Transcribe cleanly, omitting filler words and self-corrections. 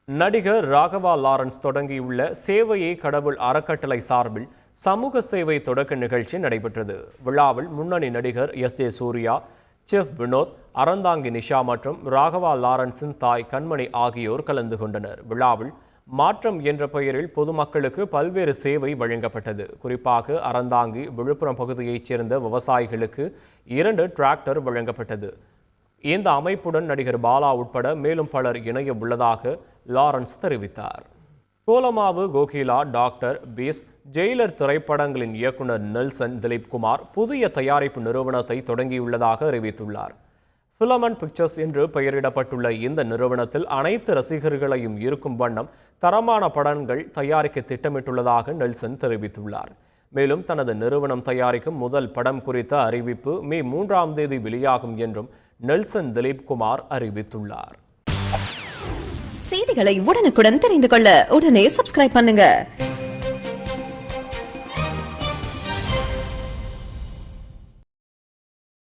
நடிகர் ராகவா லாரன்ஸ் தொடங்கியுள்ள சேவையை கடவுள் அறக்கட்டளை சார்பில் சமூக சேவை தொடக்க நிகழ்ச்சி நடைபெற்றது. விழாவில் முன்னணி நடிகர் எஸ்.ஜே. சூர்யா, செஃப் வினோத், அறந்தாங்கி நிஷா மற்றும் ராகவா லாரன்ஸின் தாய் கண்மணி ஆகியோர் கலந்து கொண்டனர். விழாவில் மாற்றம் என்ற பெயரில் பொதுமக்களுக்கு பல்வேறு சேவை வழங்கப்பட்டது. குறிப்பாக அறந்தாங்கி விழுப்புரம் பகுதியைச் சேர்ந்த விவசாயிகளுக்கு 2 டிராக்டர் வழங்கப்பட்டது. இந்த அமைப்புடன் நடிகர் பாலா உட்பட மேலும் பலர் இணைய உள்ளதாக லாரன்ஸ் தெரிவித்தார். Kolamaavu Kokila, doctor piece, Jailer திரைப்படங்களின் இயக்குனர் நெல்சன் திலீப்குமார் புதிய தயாரிப்பு நிறுவனத்தை தொடங்கியுள்ளதாக அறிவித்துள்ளார். ஃபிலமெண்ட் பிக்சர்ஸ் என்று பெயரிடப்பட்டுள்ள இந்த நிறுவனத்தில் அனைத்து ரசிகர்களையும் ஈர்க்கும் வண்ணம் தரமான படங்கள் தயாரிக்க திட்டமிட்டுள்ளதாக நெல்சன் தெரிவித்துள்ளார். மேலும் தனது நிறுவனம் தயாரிக்கும் முதல் படம் குறித்த அறிவிப்பு மே 3ஆம் தேதி வெளியாகும் என்றும் நெல்சன் திலீப்குமார் அறிவித்துள்ளார். செய்திகளை உடனுக்குடன் தெரிந்து கொள்ள உடனே சப்ஸ்கிரைப் பண்ணுங்க.